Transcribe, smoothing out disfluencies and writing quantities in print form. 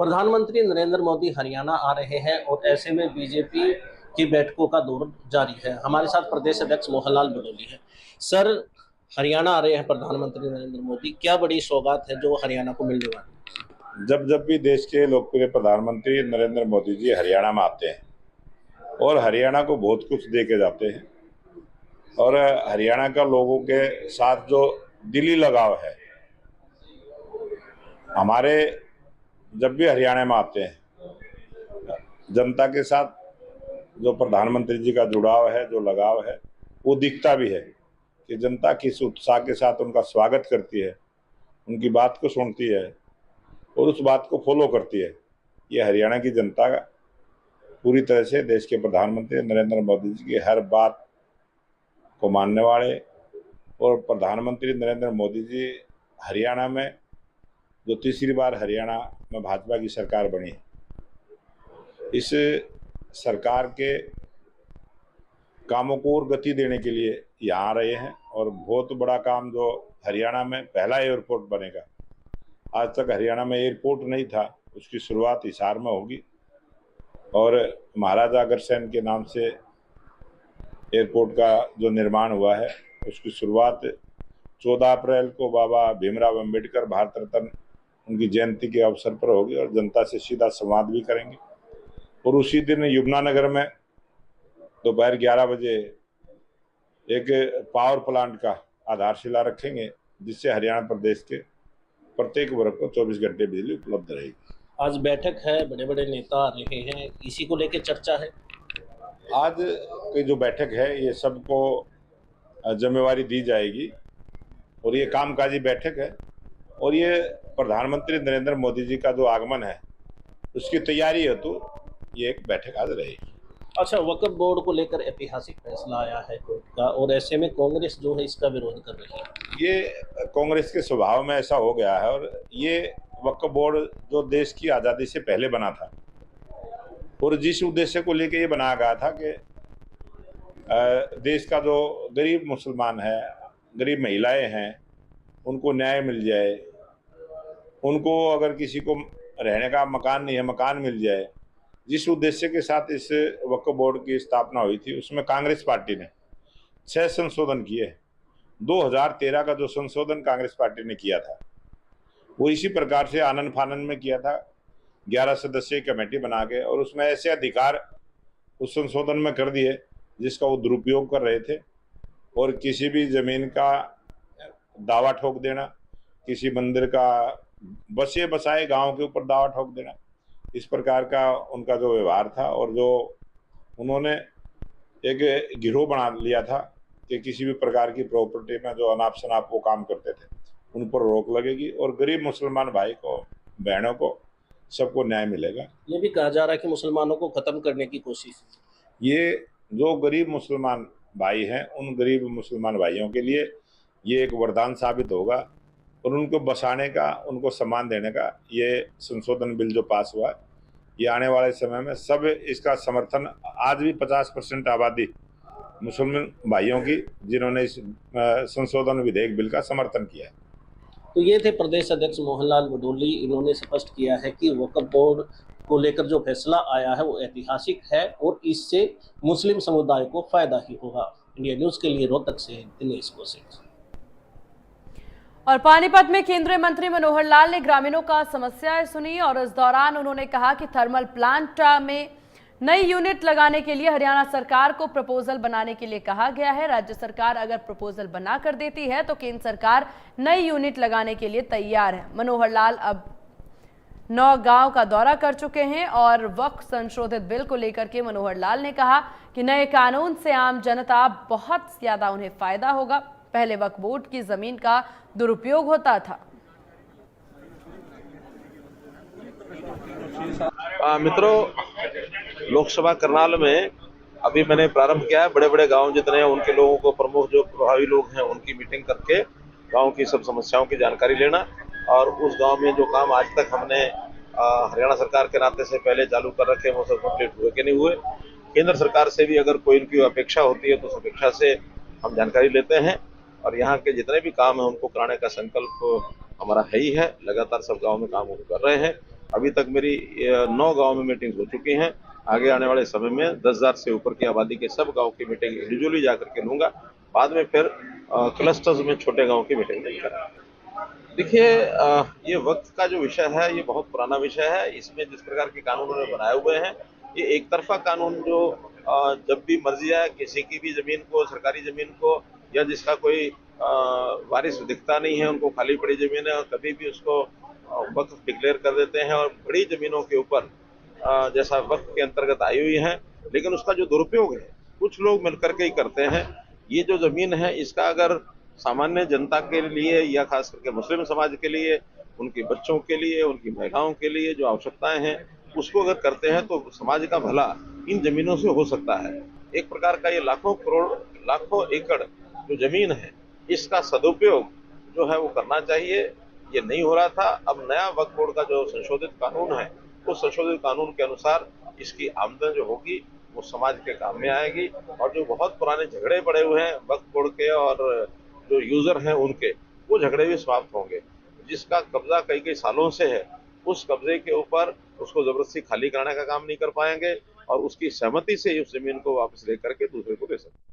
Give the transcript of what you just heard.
प्रधानमंत्री नरेंद्र मोदी हरियाणा आ रहे हैं और ऐसे में बीजेपी की बैठकों का दौर जारी है। हमारे साथ प्रदेश अध्यक्ष मोहनलाल बडोली है। सर, हरियाणा आ रहे हैं प्रधानमंत्री नरेंद्र मोदी, क्या बड़ी सौगात है जो हरियाणा को मिलने वाली है? जब जब भी देश के लोकप्रिय प्रधानमंत्री नरेंद्र मोदी जी हरियाणा में आते हैं और हरियाणा को बहुत कुछ दे के जाते हैं और हरियाणा का लोगों के साथ जो दिली लगाव है, हमारे जब भी हरियाणा में आते हैं जनता के साथ जो प्रधानमंत्री जी का जुड़ाव है, जो लगाव है, वो दिखता भी है कि जनता किस उत्साह के साथ उनका स्वागत करती है, उनकी बात को सुनती है और उस बात को फॉलो करती है। ये हरियाणा की जनता का पूरी तरह से देश के प्रधानमंत्री नरेंद्र मोदी जी की हर बात को मानने वाले और प्रधानमंत्री नरेंद्र मोदी जी हरियाणा में जो तीसरी बार हरियाणा में भाजपा की सरकार बनी है, इस सरकार के कामों को और गति देने के लिए यहाँ आ रहे हैं और बहुत बड़ा काम जो हरियाणा में पहला एयरपोर्ट बनेगा। आज तक हरियाणा में एयरपोर्ट नहीं था, उसकी शुरुआत हिसार में होगी और महाराजा अग्रसेन के नाम से एयरपोर्ट का जो निर्माण हुआ है उसकी शुरुआत 14 अप्रैल को बाबा भीमराव अंबेडकर भारत रत्न उनकी जयंती के अवसर पर होगी और जनता से सीधा संवाद भी करेंगे। और उसी दिन यमुनानगर में दोपहर 11 बजे एक पावर प्लांट का आधारशिला रखेंगे, जिससे हरियाणा प्रदेश के प्रत्येक वर्ग को 24 घंटे बिजली उपलब्ध रहेगी। आज बैठक है, बड़े बड़े नेता आ रहे हैं, इसी को लेकर चर्चा है। आज की जो बैठक है ये सबको जिम्मेवारी दी जाएगी और ये कामकाजी बैठक है और ये प्रधानमंत्री नरेंद्र मोदी जी का जो आगमन है उसकी तैयारी हेतु ये एक बैठक आज रहेगी। अच्छा, वक्फ बोर्ड को लेकर ऐतिहासिक फैसला आया है कोर्ट का और ऐसे में कांग्रेस जो है इसका विरोध कर रही है। ये कांग्रेस के स्वभाव में ऐसा हो गया है और ये वक्फ बोर्ड जो देश की आज़ादी से पहले बना था और जिस उद्देश्य को लेकर ये बनाया गया था कि देश का जो गरीब मुसलमान है, गरीब महिलाएं हैं, उनको न्याय मिल जाए, उनको अगर किसी को रहने का मकान नहीं है मकान मिल जाए। जिस उद्देश्य के साथ इस वक्फ बोर्ड की स्थापना हुई थी उसमें कांग्रेस पार्टी ने 6 संशोधन किए। 2013 का जो संशोधन कांग्रेस पार्टी ने किया था वो इसी प्रकार से आनन फानन में किया था, 11 सदस्यीय कमेटी बना के, और उसमें ऐसे अधिकार उस संशोधन में कर दिए जिसका वो दुरुपयोग कर रहे थे और किसी भी जमीन का दावा ठोक देना, किसी मंदिर का बसे बसाए गांव के ऊपर दावा ठोक देना, इस प्रकार का उनका जो व्यवहार था और जो उन्होंने एक गिरोह बना लिया था कि किसी भी प्रकार की प्रॉपर्टी में जो अनाप शनाप वो काम करते थे उन पर रोक लगेगी और गरीब मुसलमान भाई को, बहनों को, सबको न्याय मिलेगा। ये भी कहा जा रहा है कि मुसलमानों को खत्म करने की कोशिश। ये जो गरीब मुसलमान भाई हैं उन गरीब मुसलमान भाइयों के लिए ये एक वरदान साबित होगा और उनको बसाने का, उनको सम्मान देने का ये संशोधन बिल जो पास हुआ है ये आने वाले समय में सब इसका समर्थन, आज भी 50% आबादी मुसलमान भाइयों की जिन्होंने इस संशोधन विधेयक बिल का समर्थन किया है। तो ये थे प्रदेश अध्यक्ष मोहनलाल बडोली। इन्होंने स्पष्ट किया है कि वक्फ बोर्ड को लेकर जो फैसला आया है वो ऐतिहासिक है और इससे मुस्लिम समुदाय को फायदा ही होगा। इंडिया न्यूज़ के लिए रोहतक से दिनेश कौशिक। और पानीपत में केंद्रीय मंत्री मनोहर लाल ने ग्रामीणों का समस्याएं सुनी और इस दौरान उन्होंने कहा कि थर्मल प्लांट में नई यूनिट लगाने के लिए हरियाणा सरकार को प्रपोजल बनाने के लिए कहा गया है। राज्य सरकार अगर प्रपोजल बना कर देती है तो केंद्र सरकार नई यूनिट लगाने के लिए तैयार है। मनोहर लाल अब 9 गांव का दौरा कर चुके हैं और वक्फ संशोधित बिल को लेकर के मनोहर लाल ने कहा कि नए कानून से आम जनता बहुत ज्यादा उन्हें फायदा होगा। पहले वक्फ बोर्ड की जमीन का दुरुपयोग होता था। मित्रों, लोकसभा करनाल में अभी मैंने प्रारंभ किया है। बड़े बड़े गांव जितने हैं उनके लोगों को, प्रमुख जो प्रभावी लोग हैं उनकी मीटिंग करके गांव की सब समस्याओं की जानकारी लेना और उस गांव में जो काम आज तक हमने हरियाणा सरकार के नाते से पहले चालू कर रखे वो सब कंप्लीट हुए कि नहीं हुए। केंद्र सरकार से भी अगर कोई इनकी अपेक्षा होती है तो उस अपेक्षा से हम जानकारी लेते हैं और यहाँ के जितने भी काम है उनको कराने का संकल्प हमारा है ही है। लगातार सब गाँव में काम कर रहे हैं अभी तक मेरी 9 गांव में मीटिंग हो चुकी हैं। आगे आने वाले समय में 10,000 से ऊपर की आबादी के सब गांव की मीटिंग इंडिविजुअली जाकर के लूंगा। बाद में फिर क्लस्टर्स में छोटे गांव की मीटिंग लेकर। देखिए, ये वक्त का जो विषय है ये बहुत पुराना विषय है। इसमें जिस प्रकार के कानून उन्होंने बनाए हुए हैं, ये एक तरफा कानून जो जब भी मर्जी आए किसी की भी जमीन को, सरकारी जमीन को, या जिसका कोई वारिस दिखता नहीं है, उनको खाली पड़ी जमीन है और कभी भी उसको वक्फ डिक्लेयर कर देते हैं और बड़ी जमीनों के ऊपर जैसा वक्त के अंतर्गत आई हुई है। लेकिन उसका जो दुरुपयोग है कुछ लोग मिलकर के ही करते हैं। ये जो जमीन है इसका अगर सामान्य जनता के लिए या खास करके मुस्लिम समाज के लिए, उनके बच्चों के लिए, उनकी महिलाओं के लिए जो आवश्यकताएं हैं उसको अगर करते हैं तो समाज का भला इन जमीनों से हो सकता है। एक प्रकार का ये लाखों करोड़, लाखों एकड़ जो जमीन है इसका सदुपयोग जो है वो करना चाहिए। ये नहीं हो रहा था। अब नया वक्फ बोर्ड का जो संशोधित कानून है उस संशोधित कानून के अनुसार इसकी आमदन जो होगी वो समाज के काम में आएगी और जो बहुत पुराने झगड़े पड़े हुए हैं वक्फ बोर्ड के और जो यूजर हैं उनके, वो झगड़े भी समाप्त होंगे। जिसका कब्जा कई कई सालों से है उस कब्जे के ऊपर उसको जबरदस्ती खाली कराने का काम नहीं कर पाएंगे और उसकी सहमति से उस जमीन को वापस लेकर के दूसरे को दे सकते हैं।